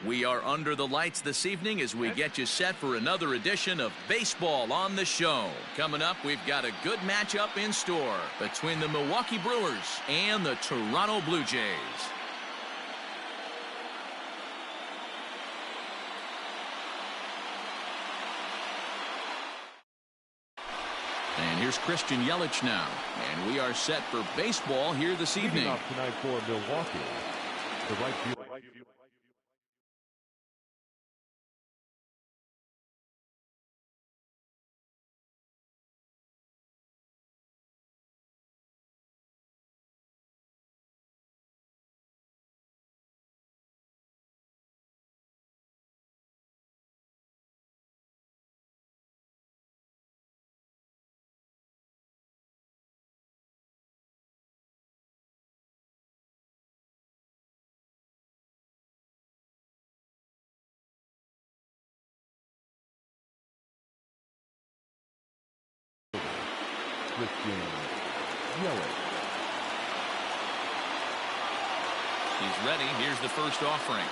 We are under the lights this evening as we get you set for another edition of Baseball on the Show. Coming up, we've got a good matchup in store between the Milwaukee Brewers and the Toronto Blue Jays. And here's Christian Yelich now. And we are set for baseball here this evening. Up tonight for Milwaukee. The right field. Christian Yelich. He's ready. Here's the first offering.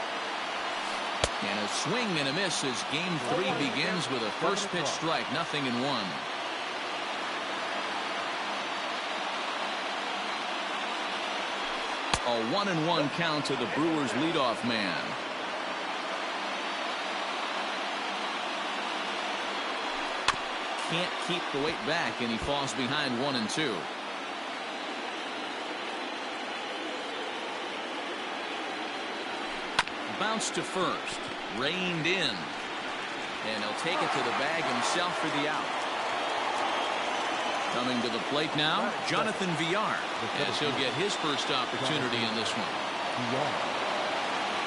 And a swing and a miss as game 3 begins with a first pitch strike, 0-1. A 1-1 count to the Brewers leadoff man. Can't keep the weight back, and he falls behind 1-2. Bounce to first, reined in, and he'll take it to the bag himself for the out. Coming to the plate now, Jonathan Villar, as he'll get his first opportunity in this one.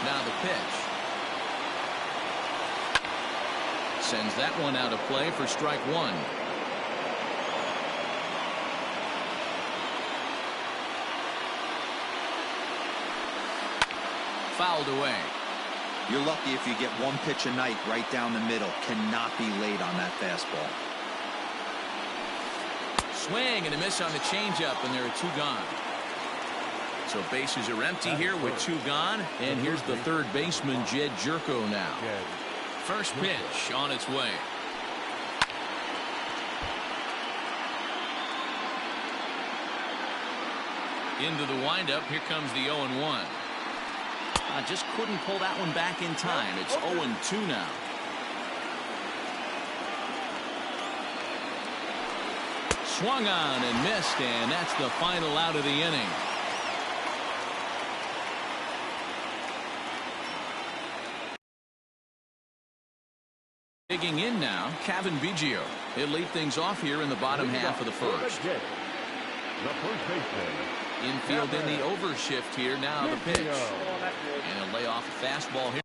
Now the pitch. Sends that one out of play for strike 1. Fouled away. You're lucky if you get one pitch a night right down the middle. Cannot be late on that fastball. Swing and a miss on the changeup, and there are 2 gone. So bases are empty here with 2 gone, and here's the third baseman, Jed Jerko now. First pitch on its way. Into the windup. Here comes the 0-1. Just couldn't pull that one back in time. It's 0-2 now. Swung on and missed, and that's the final out of the inning. Digging in now, Kevin Biggio. He'll lead things off here in the bottom half of the first. Infield in the overshift here. Now the pitch. And a lay off a fastball here.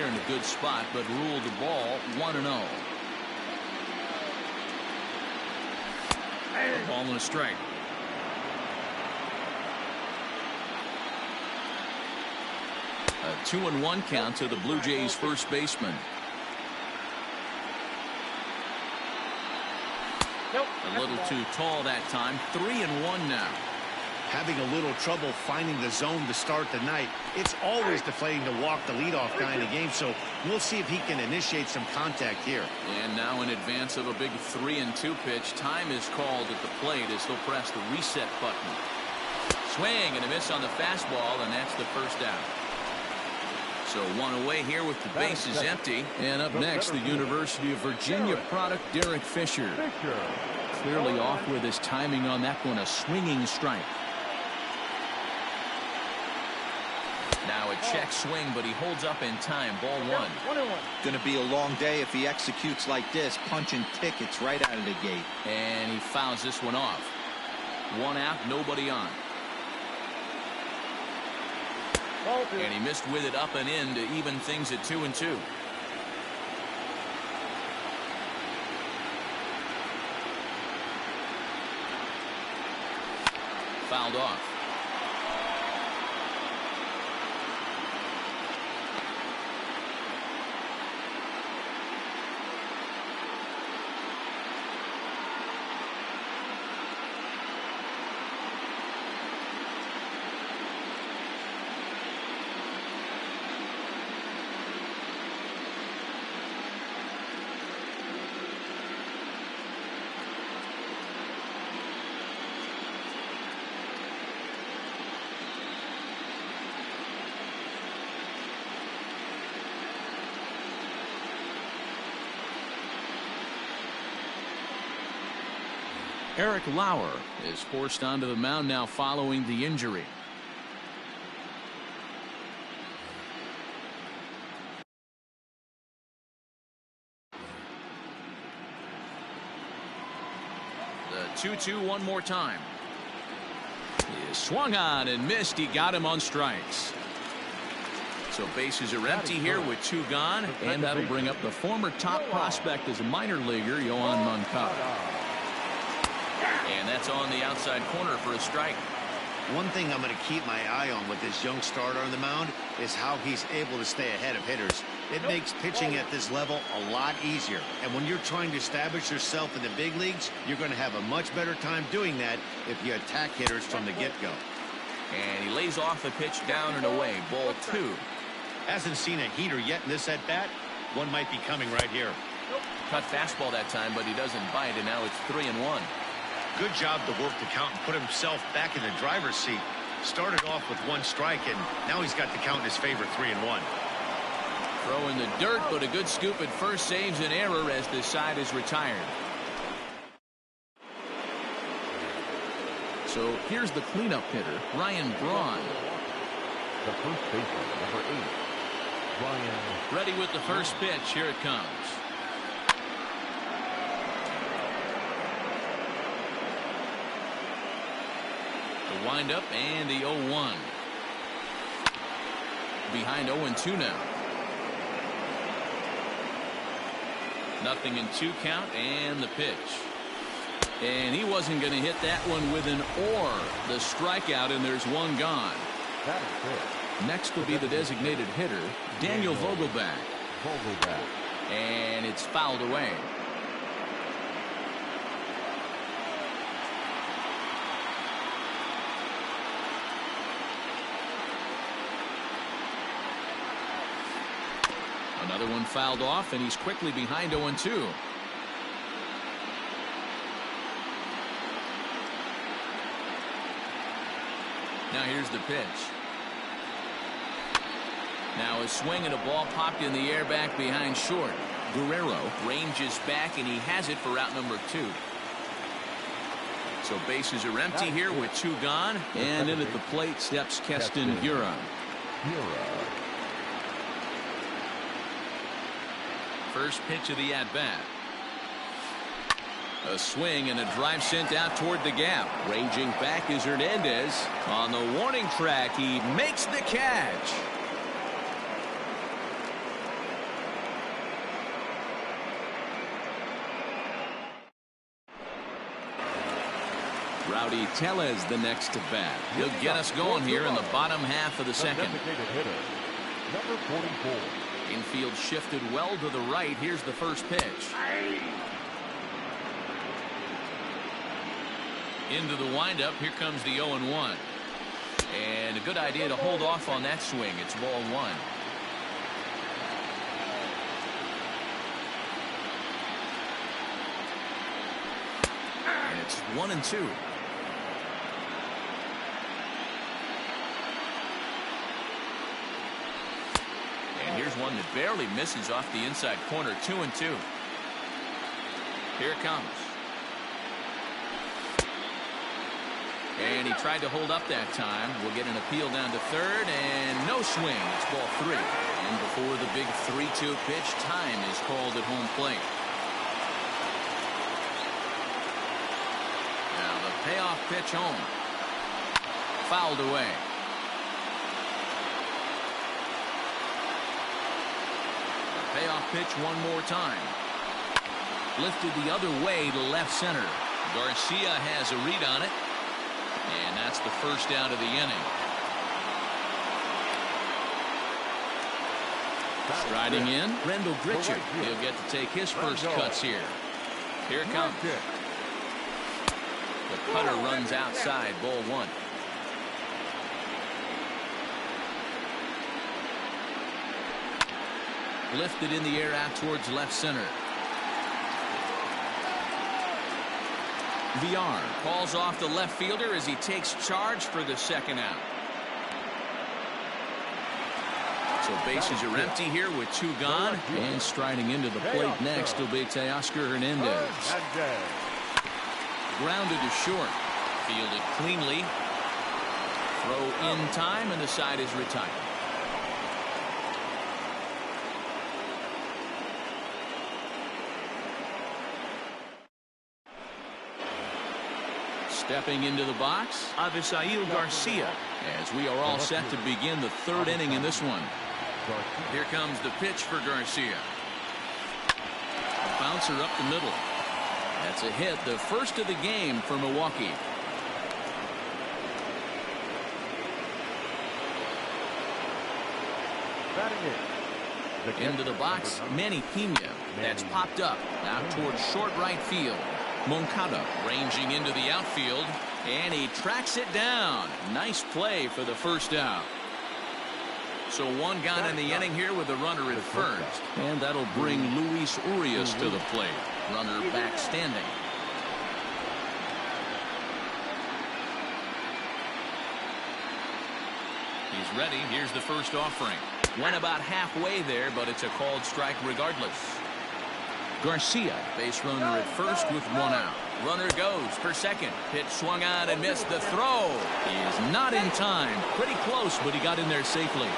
In a good spot, but ruled the ball 1-0. A ball and a strike. A 2-1 count to the Blue Jays first baseman. A little too tall that time. 3-1 now. Having a little trouble finding the zone to start the night. It's always deflating to walk the leadoff guy in the game, so we'll see if he can initiate some contact here. And now in advance of a big 3-2 pitch, time is called at the plate as he'll press the reset button. Swing and a miss on the fastball, and that's the first out. So 1 away here with the bases empty. And up next, the University of Virginia product, Derek Fisher. Clearly off with his timing on that one, a swinging strike. Now a check swing, but he holds up in time. Ball 1. Going to be a long day if he executes like this, punching tickets right out of the gate. And he fouls this one off. 1 out, nobody on. And he missed with it up and in to even things at 2-2. Fouled off. Eric Lauer is forced onto the mound now following the injury. The 2-2 one more time. He is swung on and missed. He got him on strikes. So bases are empty here with 2 gone, and that'll bring up the former top prospect as a minor leaguer, Yohan Moncada. And that's on the outside corner for a strike. One thing I'm going to keep my eye on with this young starter on the mound is how he's able to stay ahead of hitters. It makes pitching at this level a lot easier. And when you're trying to establish yourself in the big leagues, you're going to have a much better time doing that if you attack hitters from the get-go. And he lays off the pitch down and away. Ball 2. Hasn't seen a heater yet in this at-bat. One might be coming right here. Cut fastball that time, but he doesn't bite, and now it's 3-1. Good job to work the count and put himself back in the driver's seat. Started off with 1 strike, and now he's got the count in his favor, 3-1. Throw in the dirt, but a good scoop at first saves an error as the side is retired. So here's the cleanup hitter, Ryan Braun. The first baseman, number 8, Ryan. Ready with the first pitch. Here it comes. The windup and the 0-1. Behind 0-2 now. Nothing in 2 count, and the pitch. And he wasn't going to hit that one with an or. The strikeout, and there's 1 gone. That is it. Next will be the designated hitter, Daniel Vogelback. Vogelback. And it's fouled away. Another one fouled off, and he's quickly behind 0-2. Now here's the pitch. Now a swing and a ball popped in the air back behind short. Guerrero ranges back, and he has it for route number 2. So bases are empty here with 2 gone, and in at the plate steps Keston Hiura. First pitch of the at-bat. A swing and a drive sent out toward the gap. Ranging back is Hernandez. On the warning track, he makes the catch. Rowdy Tellez the next to bat. He'll get us going here in the bottom half of the second. Hitter, number 44. Infield shifted well to the right. Here's the first pitch. Into the windup. Here comes the 0-1. And a good idea to hold off on that swing. It's ball 1. And it's 1-2. Here's one that barely misses off the inside corner. 2-2. Here it comes. And he tried to hold up that time. We'll get an appeal down to third, and no swing. It's ball 3. And before the big 3-2 pitch, time is called at home plate. Now the payoff pitch home. Fouled away. Payoff pitch one more time. Lifted the other way to left center. Garcia has a read on it. And that's the first out of the inning. Striding in, Rendell Gritcher. He'll get to take his first cuts here. Here it comes. The cutter runs outside, ball 1. Lifted in the air out towards left center. VR calls off the left fielder as he takes charge for the second out. So bases are empty here with 2 gone. And striding into the plate next will be Teoscar Hernandez. grounded to short. Fielded cleanly. Throw in time, and the side is retired. Stepping into the box, Avisail Garcia, as we are all set to begin the third inning in this one. Here comes the pitch for Garcia. A bouncer up the middle. That's a hit, the first of the game for Milwaukee. Into the box, Manny Pena. That's popped up. Now towards short right field. Moncada ranging into the outfield, and he tracks it down. Nice play for the first out. So one gone in the inning here with a runner at first, and that'll bring Luis Urias to the plate. Runner back standing. He's ready. Here's the first offering. Went about halfway there, but it's a called strike regardless. Garcia, base runner at first with one out. Runner goes for second. Pitch swung on and missed the throw. He is not in time. Pretty close, but he got in there safely.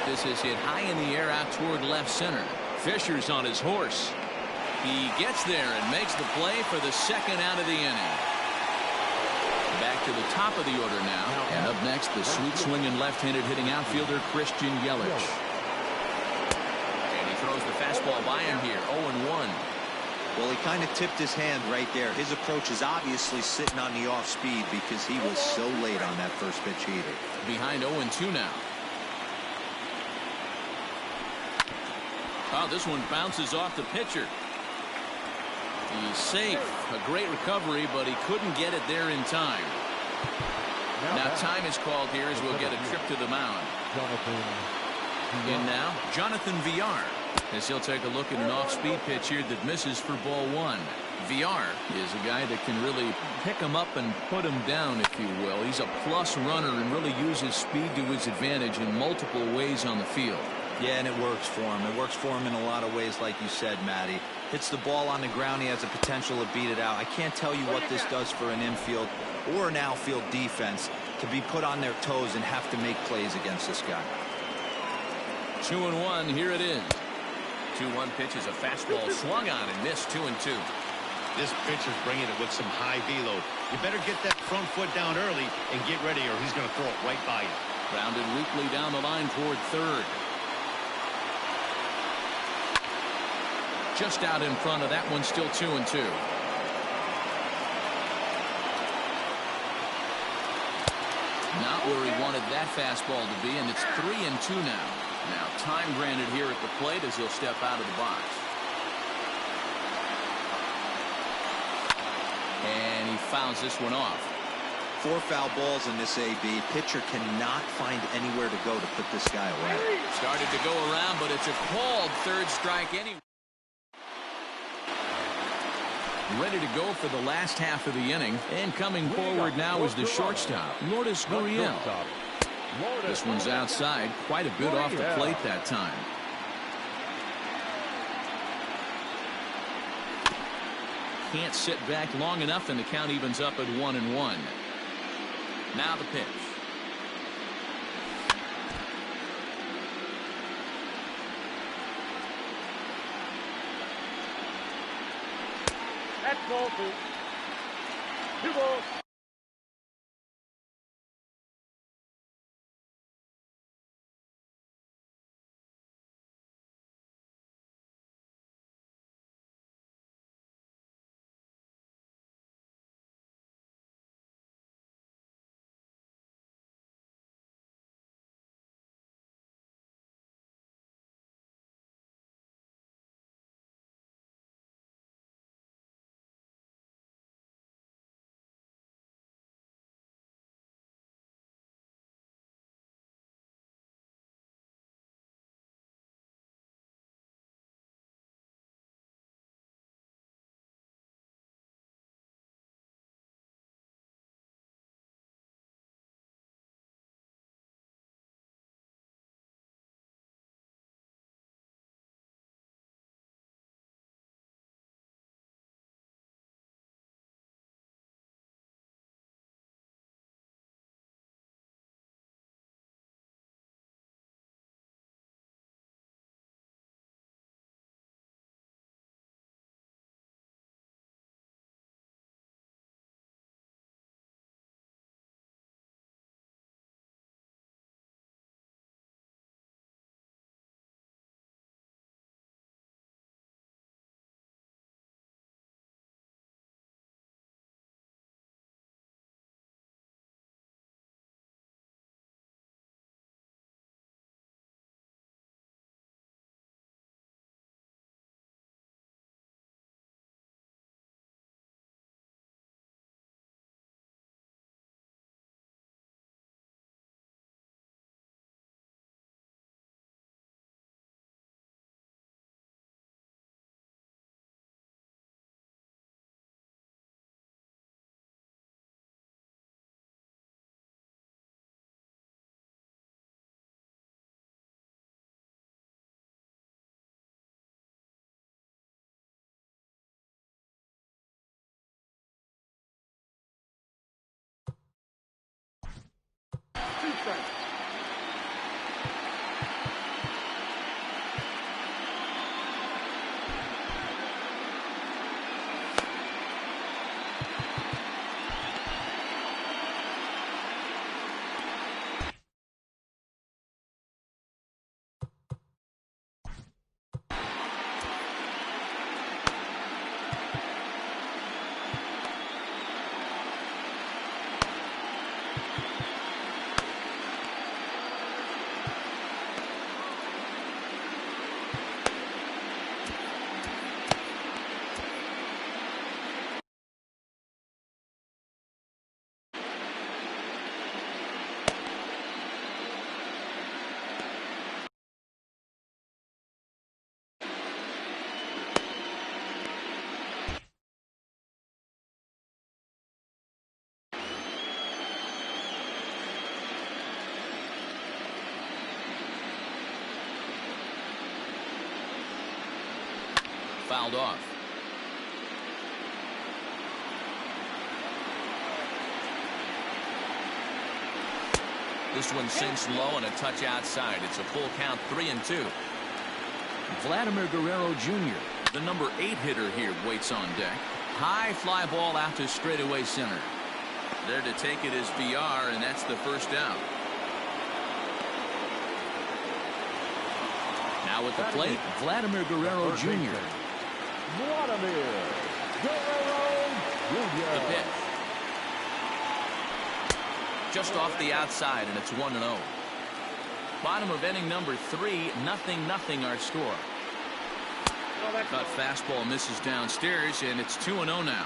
This is hit high in the air out toward left center. Fisher's on his horse. He gets there and makes the play for the second out of the inning. Back to the top of the order now. And up next, the sweet swinging left-handed hitting outfielder Christian Yelich. Throws the fastball by him here. 0-1. Well, he kind of tipped his hand right there. His approach is obviously sitting on the off speed because he was so late on that first pitch heater. Behind 0-2 now. Oh, this one bounces off the pitcher. He's safe. A great recovery, but he couldn't get it there in time. Now time is called here as we'll get a trip to the mound. In now, Jonathan Villar, as he'll take a look at an off-speed pitch here that misses for ball one. Villar is a guy that can really pick him up and put him down, if you will. He's a plus runner and really uses speed to his advantage in multiple ways on the field. Yeah, and it works for him. It works for him in a lot of ways, like you said, Matty. Hits the ball on the ground. He has the potential to beat it out. I can't tell you what this does for an infield or an outfield defense to be put on their toes and have to make plays against this guy. 2-1. Here it is. 2-1 pitch is a fastball swung on and missed. 2-2. This pitcher's bringing it with some high velo. You better get that front foot down early and get ready, or he's going to throw it right by you. Grounded weakly down the line toward third. Just out in front of that one. Still 2-2. Not where he wanted that fastball to be, and it's 3-2 now. Now time granted here at the plate as he'll step out of the box. And he fouls this one off. 4 foul balls in this AB. Pitcher cannot find anywhere to go to put this guy away. Started to go around, but it's a called third strike anyway. Ready to go for the last half of the inning. And coming forward now is the shortstop, Lourdes Gurriel. This one's outside, quite a bit off the plate that time. Can't sit back long enough, and the count evens up at 1-1. Now the pitch. That's ball 2. 2 balls. Fouled off. This one sinks low and a touch outside. It's a full count, 3-2. Vladimir Guerrero Jr., the number 8 hitter here, waits on deck. High fly ball out to straightaway center. There to take it is VR, and that's the first down. Now at the plate, Vladimir Guerrero Jr. Vladimir Guerrero Jr. The pitch. Just off the outside, and it's 1-0. Bottom of inning number 3, 0-0 our score. Cut fastball misses downstairs, and it's 2-0 now.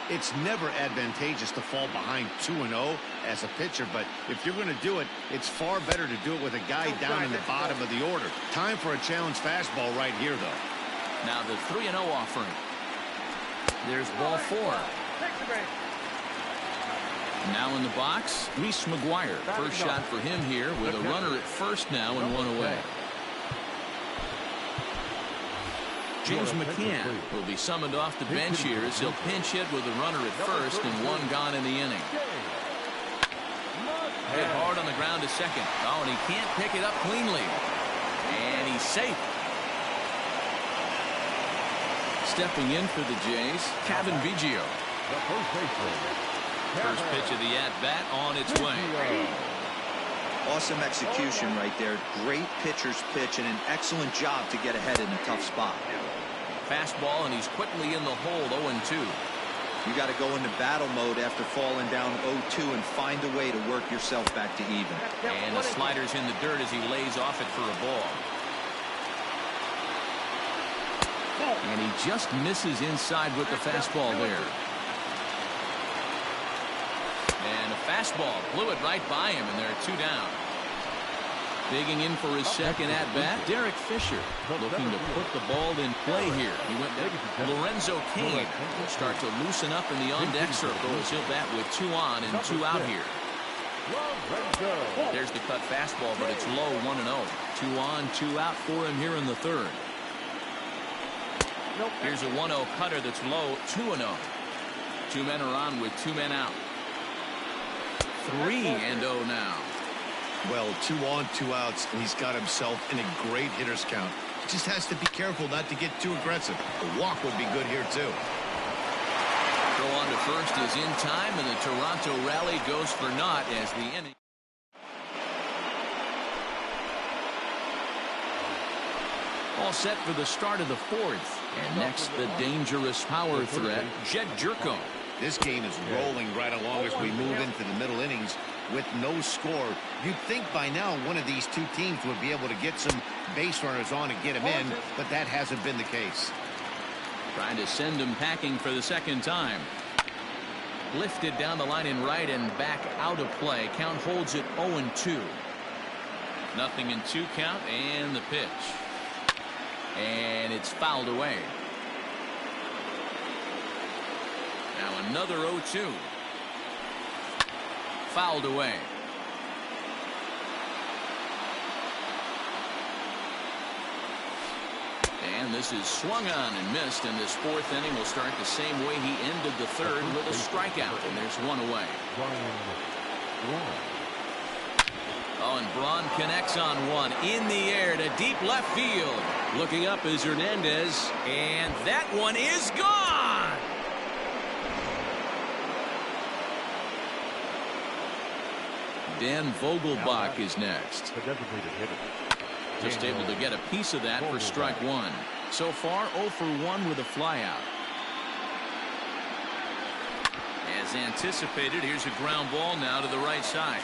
It's never advantageous to fall behind 2-0 as a pitcher, but if you're going to do it, it's far better to do it with a guy down in the bottom of the order. Time for a challenge fastball right here, though. Now the 3-0 offering. There's ball 4. Now in the box, Reese McGuire. First shot for him here with a runner at first now and 1 away. James McCann will be summoned off the bench here as he'll pinch hit with a runner at first and 1 gone in the inning. Hit hard on the ground to second. Oh, and he can't pick it up cleanly. And he's safe. Stepping in for the Jays, Kevin Biggio. First pitch of the at-bat on its way. Awesome execution right there. Great pitcher's pitch and an excellent job to get ahead in a tough spot. Fastball, and he's quickly in the hole, 0-2. You got to go into battle mode after falling down 0-2 and find a way to work yourself back to even. And the slider's in the dirt as he lays off it for a ball. And he just misses inside with the fastball there. And a fastball blew it right by him, and there are 2 down. Digging in for his second at-bat, Derek Fisher looking to put the ball in play here. He went down. Lorenzo Cain will start to loosen up in the on-deck circle as he'll bat with 2 on and 2 out here. There's the cut fastball, but it's low, 1-0. 2 on, 2 out for him here in the third. Here's a 1-0 cutter that's low, 2-0. 2 men are on with 2 men out. 3-0 now. Well, 2 on, 2 outs, and he's got himself in a great hitter's count. He just has to be careful not to get too aggressive. A walk would be good here, too. Throw on to first is in time, and the Toronto rally goes for naught as the inning. All set for the start of the 4th. And next, the dangerous power threat, Jed Jerko. This game is rolling right along as we move into the middle innings with no score. You'd think by now one of these 2 teams would be able to get some base runners on and get him in, but that hasn't been the case. Trying to send him packing for the second time. Lifted down the line in right and back out of play. Count holds it 0-2. 0-2 count, and the pitch. And it's fouled away. Now another 0-2. Fouled away. And this is swung on and missed, and this 4th inning will start the same way he ended the 3rd with a strikeout, and there's 1 away. Oh, and Braun connects on one in the air to deep left field. Looking up is Hernandez, and that one is gone. Dan Vogelbach is next. The designated hitter. Just able to get a piece of that for strike one. So far, 0 for 1 with a flyout. As anticipated, here's a ground ball now to the right side.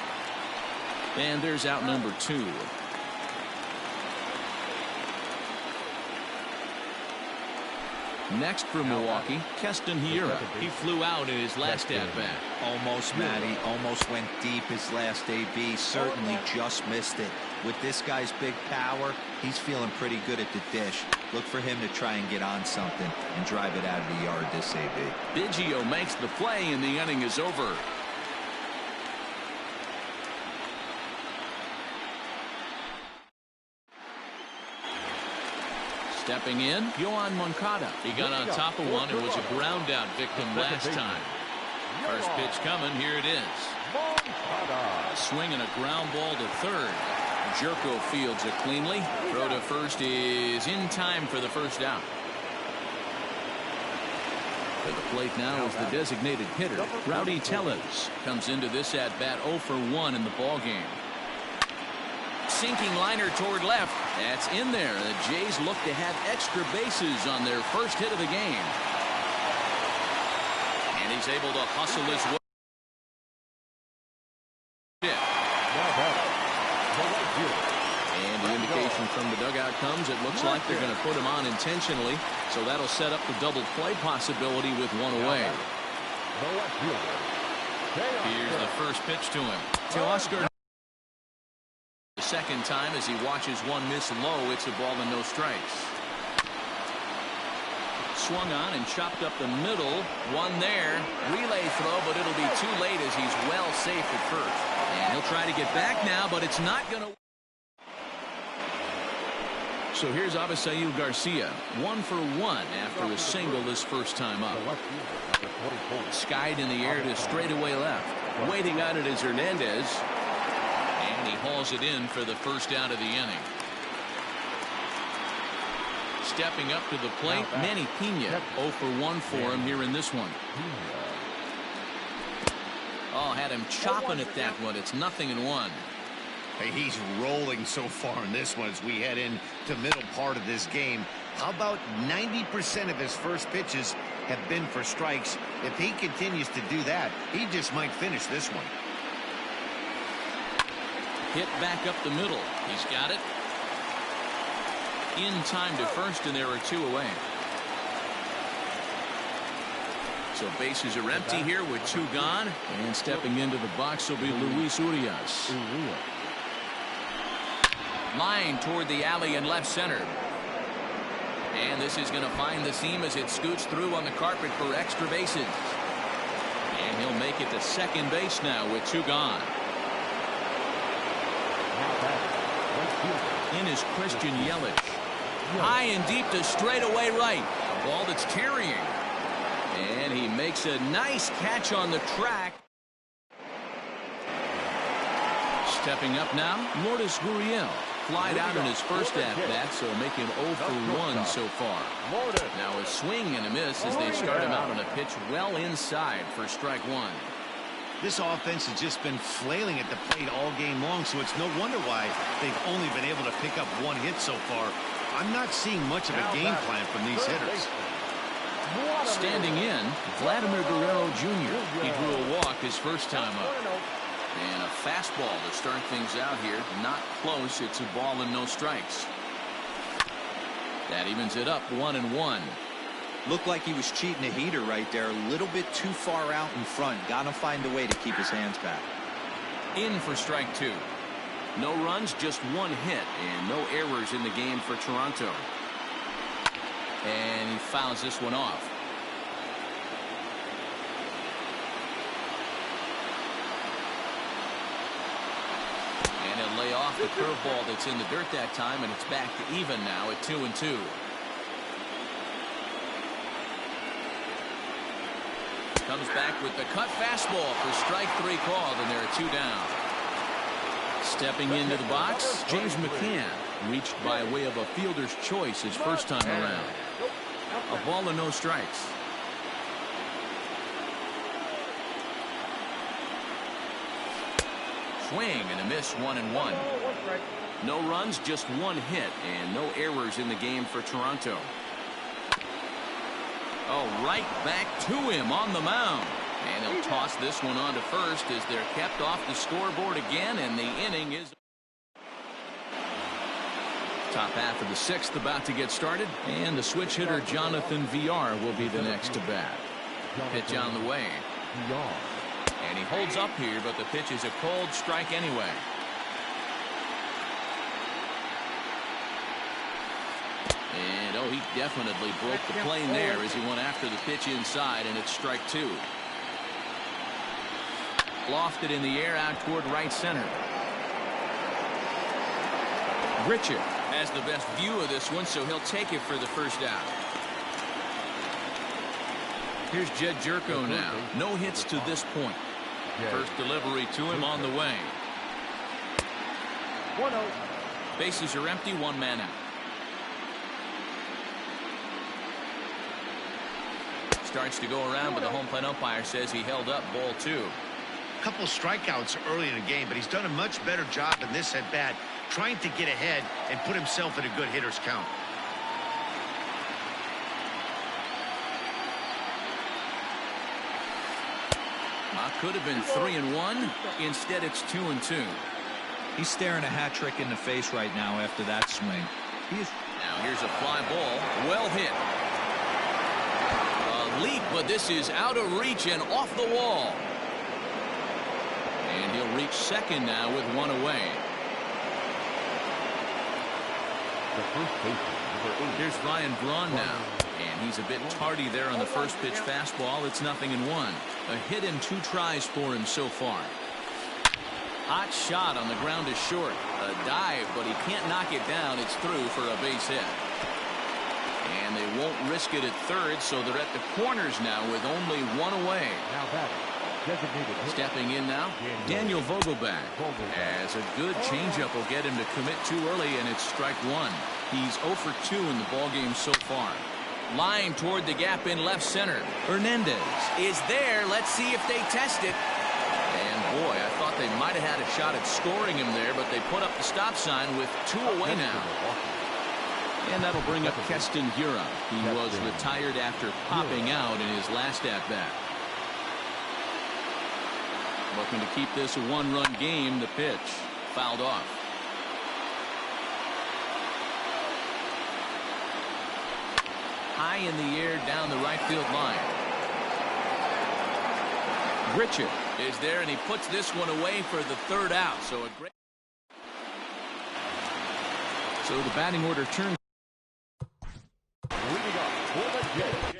And there's out number 2. Next for Milwaukee, Keston Hiura. He flew out in his last at-bat. Almost, Matty. Almost went deep his last AB. Certainly just missed it. With this guy's big power, he's feeling pretty good at the dish. Look for him to try and get on something and drive it out of the yard this AB. Biggio makes the play and the inning is over. Stepping in, Yohan Moncada. He got on top of one and was a ground out victim last time. First pitch coming, here it is. A swing and a ground ball to third. Jerko fields it cleanly. Throw to first is in time for the first out. To the plate now is the designated hitter, Rowdy Tellez. Comes into this at-bat 0 for 1 in the ballgame. Sinking liner toward left. That's in there. The Jays look to have extra bases on their first hit of the game. And he's able to hustle his way. And the indication from the dugout comes, it looks like they're going to put him on intentionally. So that'll set up the double play possibility with one away. Here's the first pitch to him. Teoscar. The second time as he watches one miss low, it's a ball and no strikes. Swung on and chopped up the middle. One there. Relay throw, but it'll be too late as he's well safe at first. And he'll try to get back now, but it's not going to. So here's Avisail Garcia. 1 for 1 after a single this first time up. Skied in the air to straightaway left. Waiting on it is Hernandez. And he hauls it in for the first out of the inning. Stepping up to the plate, Manny Pena. 0 for 1 for him here in this one. Oh, had him chopping at that one. It's 0-1. Hey, he's rolling so far in this one as we head into middle part of this game. How about 90% of his first pitches have been for strikes? If he continues to do that, he just might finish this one. Hit back up the middle. He's got it. In time to first, and there are 2 away. So bases are empty here with 2 gone. And stepping into the box will be Luis Urias. Line toward the alley in left center. And this is going to find the seam as it scoots through on the carpet for extra bases. And he'll make it to second base now with 2 gone. In is Christian Yelich. High and deep to straightaway right. A ball that's tarrying. And he makes a nice catch on the track. Stepping up now, Lourdes Gurriel. Flied out in his first at-bat, so making 0 for 1 so far. Now a swing and a miss as they start him out on a pitch well inside for strike 1. This offense has just been flailing at the plate all game long, so it's no wonder why they've only been able to pick up 1 hit so far. I'm not seeing much of a game plan from these hitters. Standing in, Vladimir Guerrero Jr. He drew a walk his first time up. And a fastball to start things out here. Not close. It's a ball and no strikes. That evens it up 1-1. Looked like he was cheating a heater right there. A little bit too far out in front. Got to find a way to keep his hands back. In for strike 2. No runs, just 1 hit, and no errors in the game for Toronto. And he fouls this one off. And he'll lay off the curveball that's in the dirt that time, and it's back to even now at 2-2. Comes back with the cut fastball for strike 3 called, and there are 2 down. Stepping into the box, James McCann reached by way of a fielder's choice his first time around. A ball and no strikes. Swing and a miss, 1-1. No runs, just one hit, and no errors in the game for Toronto. Oh, right back to him on the mound. And he'll toss this one on to first as they're kept off the scoreboard again, and the inning is... Top half of the sixth about to get started, and the switch hitter Jonathan VR will be the next to bat. Pitch on the way. And he holds up here, but the pitch is a cold strike anyway. And, oh, he definitely broke the plane there as he went after the pitch inside, and it's strike two. Lofted in the air out toward right center. Richard has the best view of this one, so he'll take it for the first out. Here's Jed Jerko now. No hits to this point. First delivery to him on the way. 1-0. Bases are empty, one man out. Starts to go around, but the home plate umpire says he held up ball two. Couple strikeouts early in the game, but he's done a much better job in this at bat, trying to get ahead and put himself in a good hitter's count. Could have been 3-1. Instead, it's 2-2. He's staring a hat trick in the face right now after that swing. Now here's a fly ball. Well hit. A leap, but this is out of reach and off the wall. And he'll reach second now with one away. The first baseman, number 8. Here's Ryan Braun now. And he's a bit tardy there on the first pitch fastball. It's 0-1. A hit in 2 tries for him so far. Hot shot on the ground is short. A dive, but he can't knock it down. It's through for a base hit. And they won't risk it at third, so they're at the corners now with only one away. Now batting. Stepping in now, Daniel Vogelbach. As a good changeup will get him to commit too early, and it's strike one. He's 0 for 2 in the ballgame so far. Line toward the gap in left center. Hernandez is there. Let's see if they test it. And boy, I thought they might have had a shot at scoring him there, but they put up the stop sign with 2 away now. And that'll bring up Keston Hiura. He was retired after popping out in his last at-bat. Looking to keep this a one-run game. The pitch fouled off. High in the air down the right field line. Richard is there, and he puts this one away for the third out. So a great. So the batting order turns. Leading up for the Jets,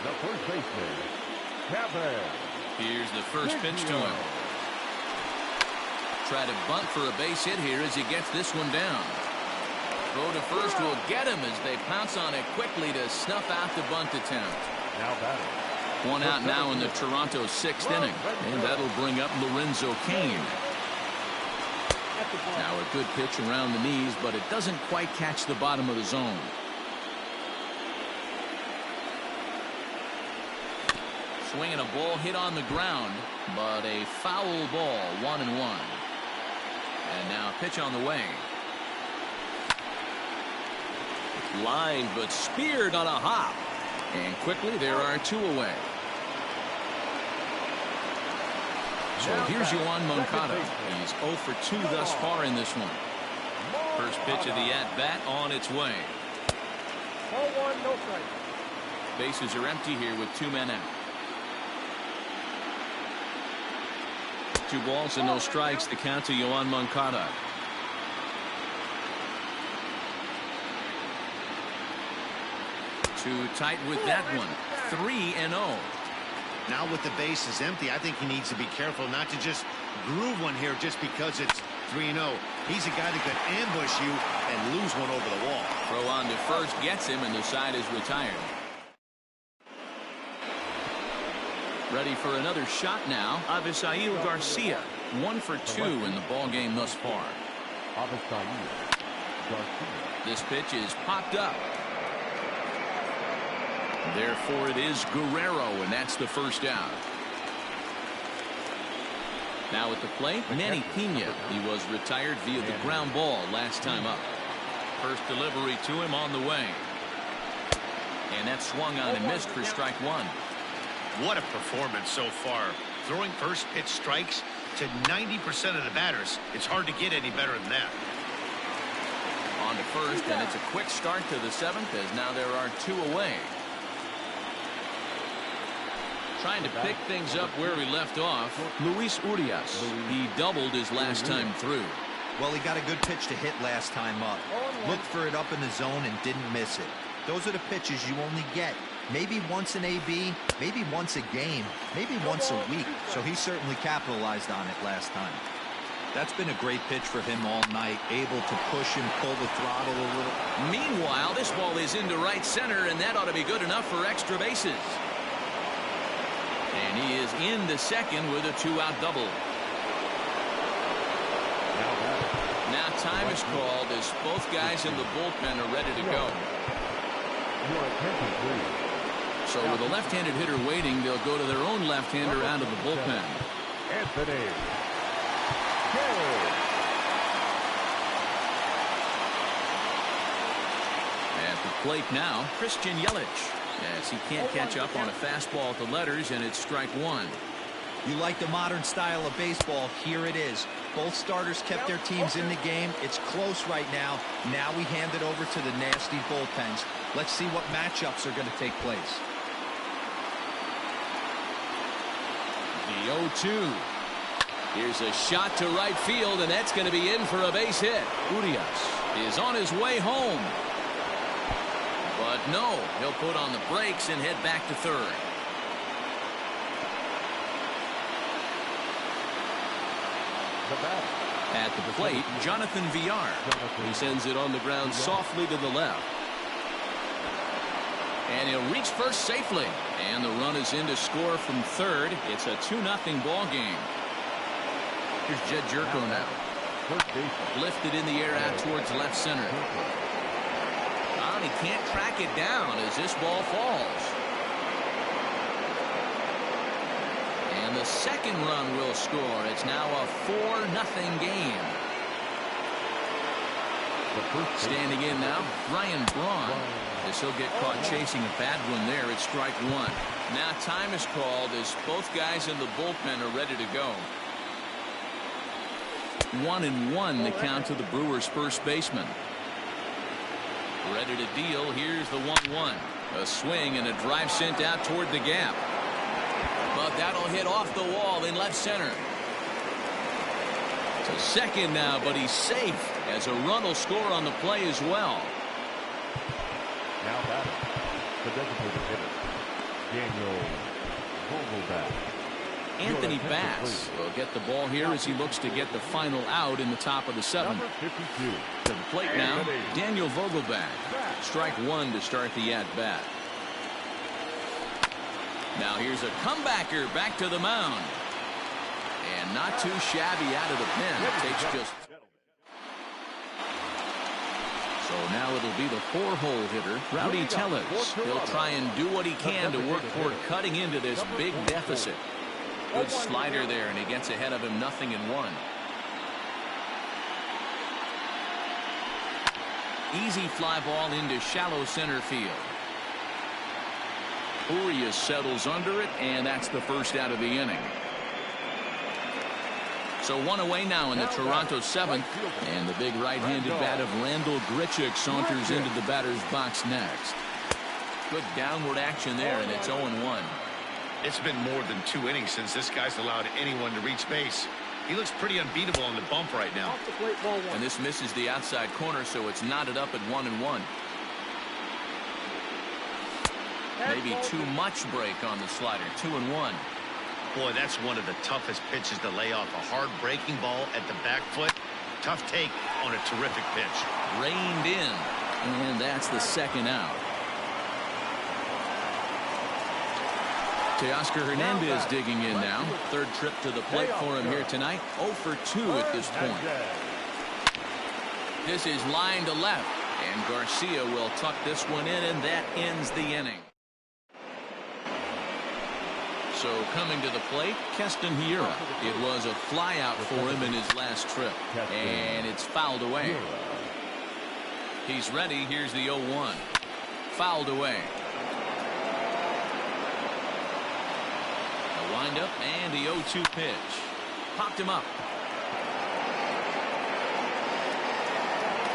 the first baseman, Kevin. Here's the first pitch to him. Try to bunt for a base hit here as he gets this one down. Throw to first will get him as they pounce on it quickly to snuff out the bunt attempt. Now batting. One out now in the Toronto 6th inning, and that'll bring up Lorenzo Cain. Now a good pitch around the knees, but it doesn't quite catch the bottom of the zone. Swinging a ball hit on the ground, but a foul ball, 1-1. And now a pitch on the way. Lined but speared on a hop. And quickly there are 2 away. So here's Yoan Moncada. He's 0 for 2 thus far in this one. First pitch of the at-bat on its way. 0-1, no strike. Bases are empty here with 2 men out. 2 balls and no strikes. The count to Yoan Moncada. Too tight with that one. 3-0. Now with the bases empty, I think he needs to be careful not to just groove one here just because it's 3-0. He's a guy that could ambush you and lose one over the wall. Throw on to first gets him, and the side is retired. Ready for another shot now. Avisail Garcia 1 for 2 in the ball game thus far. This pitch is popped up. Therefore, it is Guerrero, and that's the first out. Now at the plate, Manny Pena. He was retired via the ground ball last time up. First delivery to him on the way. And that swung on and missed for strike one. What a performance so far. Throwing first pitch strikes to 90% of the batters. It's hard to get any better than that. On to first, and it's a quick start to the 7th as now there are 2 away. Trying to pick things up where he left off, Luis Urias. He doubled his last time through. Well, he got a good pitch to hit last time up. Looked for it up in the zone and didn't miss it. Those are the pitches you only get maybe once in AB, maybe once a game, maybe once a week. So he certainly capitalized on it last time. That's been a great pitch for him all night, able to push and pull the throttle a little. Meanwhile, this ball is into right center, and that ought to be good enough for extra bases. And he is into second with a 2-out double. Now time is called as both guys in the bullpen are ready to go. So with a left-handed hitter waiting, they'll go to their own left-hander out of the bullpen. Anthony. At the plate now, Christian Yelich. As he can't catch up on a fastball at the letters, and it's strike one. You like the modern style of baseball, here it is. Both starters kept their teams in the game. It's close right now. Now we hand it over to the nasty bullpens. Let's see what matchups are going to take place. The 0-2. Here's a shot to right field, and that's going to be in for a base hit. Urias is on his way home. But no, he'll put on the brakes and head back to third. At the plate, Jonathan Villar. He sends it on the ground softly to the left. And he'll reach first safely. And the run is in to score from third. It's a 2-0 ball game. Here's Jed Jerko now. Lifted in the air out towards left center. Oh, and he can't track it down as this ball falls. And the second run will score. It's now a 4-0 game. Standing in now, Ryan Braun. As he'll get caught chasing a bad one there, it's strike one. Now time is called as both guys in the bullpen are ready to go. 1-1 the count to the Brewers' first baseman. Ready to deal. Here's the 1-1. A swing and a drive sent out toward the gap. But that'll hit off the wall in left center. To second now, but he's safe as a run will score on the play as well. Now batting, the designated hitter, Daniel Vogelbach. Anthony Bass will get the ball here as he looks to get the final out in the top of the 7th. Number 52. To the plate now, Daniel Vogelbach. Strike one to start the at-bat. Now here's a comebacker back to the mound. And not too shabby out of the pen. It takes just... So now it'll be the 4-hole hitter, Rowdy Tellez. He'll try and do what he can to work toward cutting into this big deficit. Good slider there, and he gets ahead of him 0-1. Easy fly ball into shallow center field. Urias settles under it, and that's the first out of the inning. So one away now in the Toronto 7th, and the big right-handed bat of Randall Grichuk saunters into the batter's box next. Good downward action there, and it's 0-1. It's been more than 2 innings since this guy's allowed anyone to reach base. He looks pretty unbeatable on the bump right now. And this misses the outside corner, so it's knotted up at 1-1. Maybe too much break on the slider. 2-1. Boy, that's one of the toughest pitches to lay off. A hard breaking ball at the back foot. Tough take on a terrific pitch. Reined in. And that's the second out. Teoscar Hernandez digging in now. Third trip to the plate for him here tonight. 0 for 2 at this point. This is line to left, and Garcia will tuck this one in, and that ends the inning. So coming to the plate, Keston Hiura. It was a flyout for him in his last trip, and it's fouled away. He's ready. Here's the 0-1. Fouled away. The windup and the 0-2 pitch. Popped him up.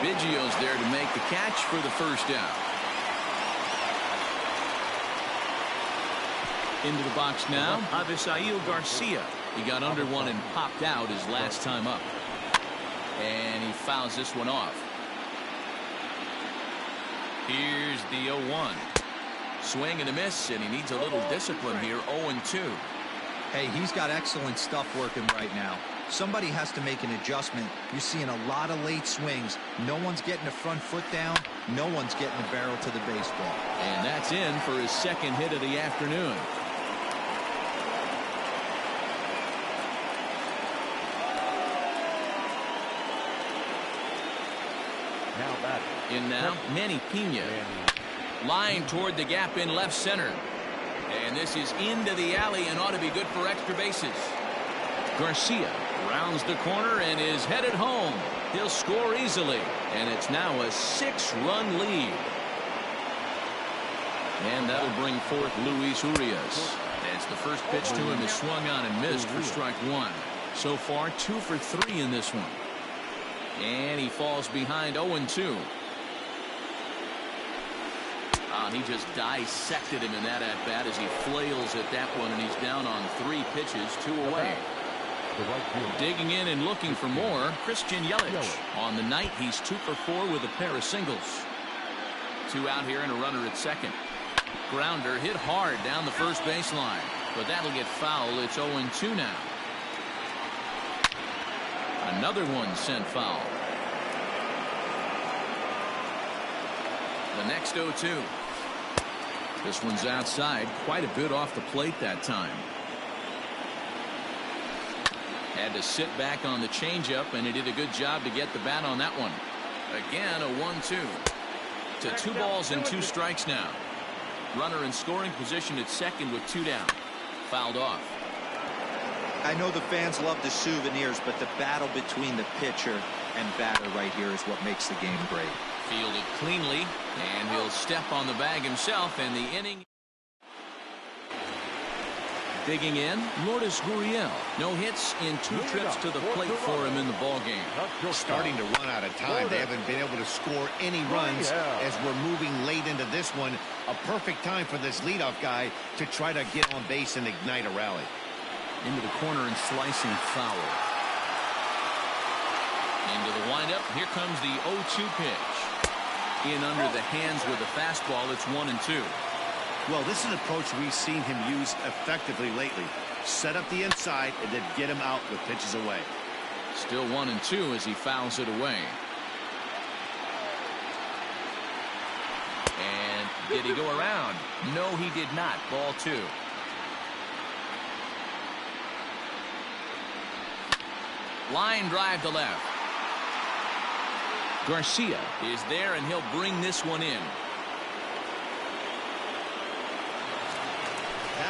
Biggio's there to make the catch for the first down. Into the box now, Avisail Garcia. He got under one and popped out his last time up. And he fouls this one off. Here's the 0-1. Swing and a miss, and he needs a little discipline here. 0-2. Hey, he's got excellent stuff working right now. Somebody has to make an adjustment. You're seeing a lot of late swings. No one's getting the front foot down. No one's getting the barrel to the baseball. And that's in for his second hit of the afternoon. In now, Manny Pena. Line toward the gap in left center. And this is into the alley and ought to be good for extra bases. Garcia rounds the corner and is headed home. He'll score easily. And it's now a 6-run lead. And that'll bring forth Luis Urias. As the first pitch to him is swung on and missed for strike one. So far, 2 for 3 in this one. And he falls behind 0-2. He just dissected him in that at-bat as he flails at that one, and he's down on 3 pitches, 2 away. Digging in and looking for more, Christian Yelich. On the night, he's 2 for 4 with a pair of singles. 2 out here and a runner at second. Grounder hit hard down the first baseline, but that'll get foul. It's 0-2 now. Another one sent foul. The next 0-2. This one's outside, quite a bit off the plate that time. Had to sit back on the changeup, and he did a good job to get the bat on that one. Again, a 1-2. To 2 balls and 2 strikes now. Runner in scoring position at second with 2 down. Fouled off. I know the fans love the souvenirs, but the battle between the pitcher and batter right here is what makes the game great. Fielded cleanly, and he'll step on the bag himself, and the inning. Digging in, Lourdes Gurriel. No hits in 2 trips to the plate for him in the ballgame. Starting to run out of time. They haven't been able to score any runs as we're moving late into this one. A perfect time for this leadoff guy to try to get on base and ignite a rally. Into the corner and slicing foul. Into the windup. Here comes the 0-2 pitch. In under the hands with a fastball. It's 1-2. Well, this is an approach we've seen him use effectively lately. Set up the inside and then get him out with pitches away. Still 1-2 as he fouls it away. And did he go around? No, he did not. Ball 2. Line drive to left. Garcia is there, and he'll bring this one in.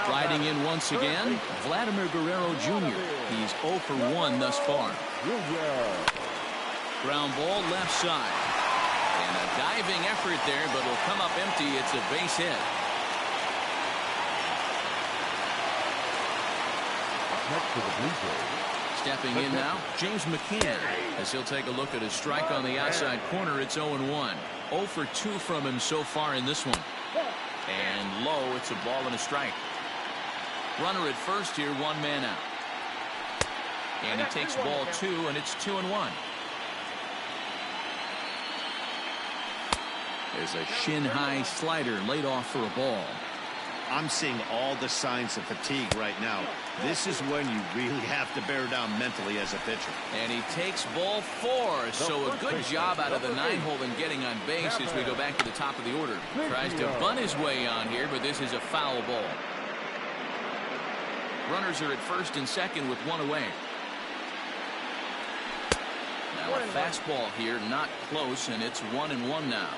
Riding in once again, Vladimir Guerrero Jr. He's 0 for 1 thus far. Ground ball left side. And a diving effort there, but will come up empty. It's a base hit. Next to the Blue Jays. Stepping in now, James McCann, as he'll take a look at his strike on the outside corner. It's 0-1. 0 for 2 from him so far in this one. And low, it's a ball and a strike. Runner at first here, 1 man out. And he takes ball 2, and it's 2-1. There's a shin-high slider laid off for a ball. I'm seeing all the signs of fatigue right now. This is when you really have to bear down mentally as a pitcher. And he takes ball 4. So a good job out of the 9-hole in getting on base as we go back to the top of the order. Tries to bunt his way on here, but this is a foul ball. Runners are at first and second with one away. Now a fastball here, not close, and it's 1-1 now.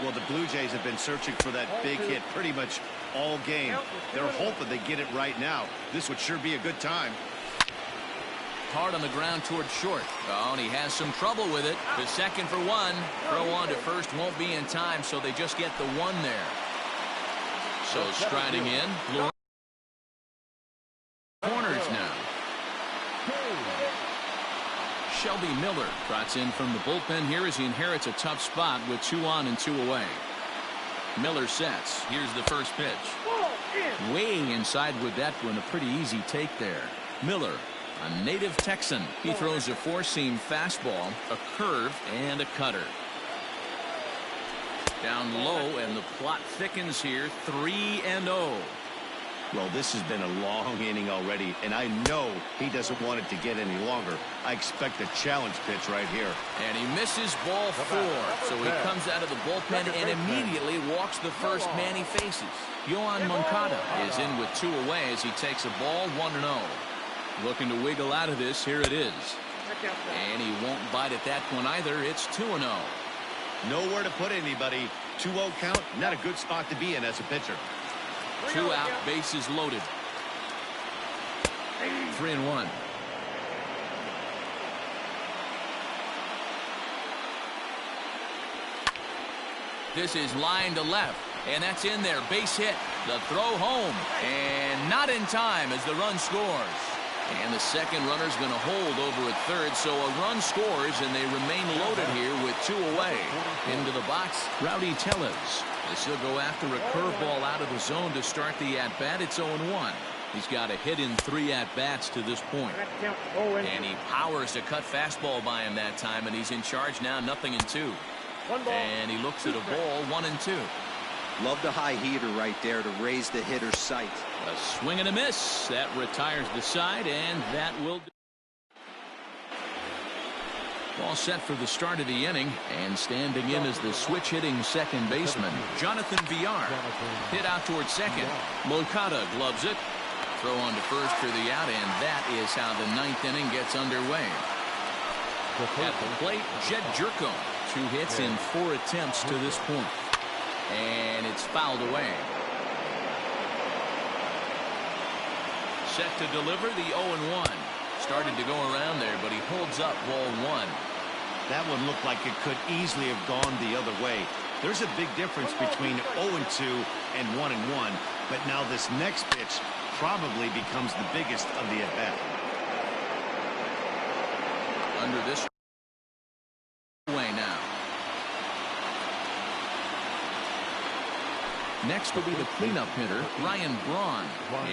Well, the Blue Jays have been searching for that big hit pretty much all game. They're hoping they get it right now. This would sure be a good time. Hard on the ground towards short. Oh, and he has some trouble with it. The second for one. Throw on to first won't be in time, so they just get the one there. So striding in. Corners now. Shelby Miller trots in from the bullpen here as he inherits a tough spot with 2 on and 2 away. Miller sets. Here's the first pitch. Way inside with that one. A pretty easy take there. Miller, a native Texan. He throws a 4-seam fastball, a curve, and a cutter. Down low, and the plot thickens here. 3-0. Well, this has been a long inning already, and I know he doesn't want it to get any longer. I expect a challenge pitch right here. And he misses ball 4. So he comes out of the bullpen and immediately walks the first man he faces. Yohan Moncada is in with 2 away as he takes a ball 1-0. Looking to wiggle out of this. Here it is. And he won't bite at that one either. It's 2-0. Nowhere to put anybody. 2-0 count, not a good spot to be in as a pitcher. 2 out, bases loaded. 3-1. This is line to left, and that's in there. Base hit. The throw home, and not in time as the run scores. And the second runner's going to hold over at third, so a run scores, and they remain loaded here with 2 away. Into the box, Rowdy Tellez. This will go after a curveball out of the zone to start the at-bat. It's 0-1. He's got a hit in 3 at-bats to this point. And he powers to cut fastball by him that time, and he's in charge now, 0-2. And he looks at a ball, 1-2. Love the high heater right there to raise the hitter's sight. A swing and a miss. That retires the side, and that will do. All set for the start of the inning, and standing in is the switch-hitting second baseman, Jonathan Villar. Hit out towards second. Moncada gloves it. Throw on to first for the out, and that is how the 9th inning gets underway. At the plate, Jed Jerko. 2 hits in 4 attempts to this point. And it's fouled away. Set to deliver the 0-1. Started to go around there, but he holds up ball 1. That one looked like it could easily have gone the other way. There's a big difference between 0-2 and 1-1, but now this next pitch probably becomes the biggest of the at-bat. Under this way now. Next will be the cleanup hitter, Ryan Braun.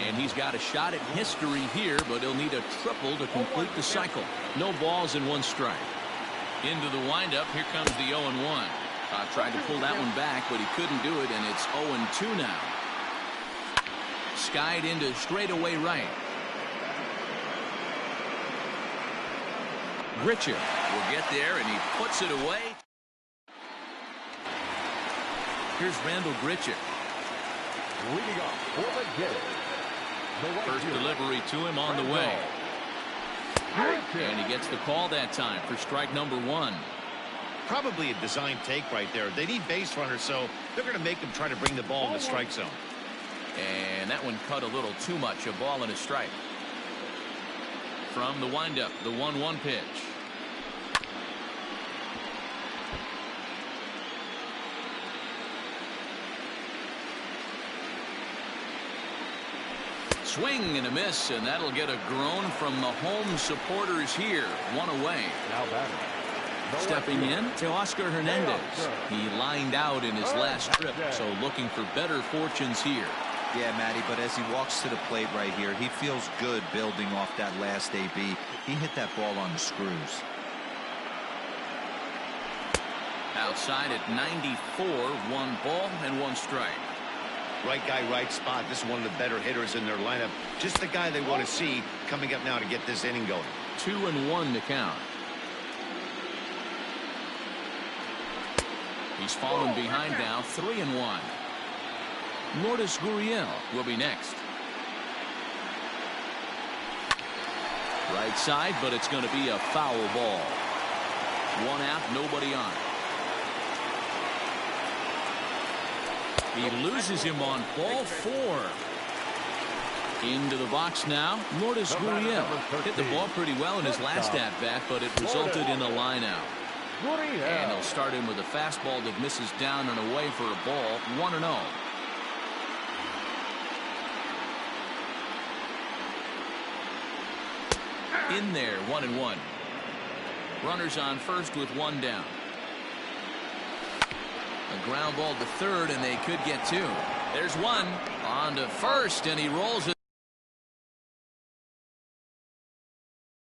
And he's got a shot at history here, but he'll need a triple to complete the cycle. No balls and 1 strike. Into the windup, here comes the 0-1. Tried to pull that one back, but he couldn't do it, and it's 0-2 now. Skied into straightaway right. Grichuk will get there, and he puts it away. Here's Randall Grichuk. Leading off for the game. First delivery to him on the way. And he gets the call that time for strike number 1. Probably a design take right there. They need base runners, so they're going to make them try to bring the ball in the strike zone. And that one cut a little too much. A ball and a strike. From the windup, the 1-1 pitch. Swing and a miss, and that'll get a groan from the home supporters here. 1 away. Now batting. Stepping in, Teoscar Hernandez. He lined out in his last trip, so looking for better fortunes here. Yeah, Matty, but as he walks to the plate right here, he feels good building off that last AB. He hit that ball on the screws. Outside at 94, 1 ball and 1 strike. Right guy, right spot. This is one of the better hitters in their lineup. Just the guy they want to see coming up now to get this inning going. 2-1 to count. He's fallen behind now, 3-1. Lourdes Gurriel will be next. Right side, but it's going to be a foul ball. 1 out, nobody on. He loses him on ball 4. Into the box now, Lourdes Gurriel. Hit the ball pretty well in his last at-bat, but it resulted in a line-out. And he'll start in with a fastball that misses down and away for a ball, 1-0. In there, 1-1. Runners on first with 1 down. A ground ball to third, and they could get 2. There's 1 on to first, and he rolls it.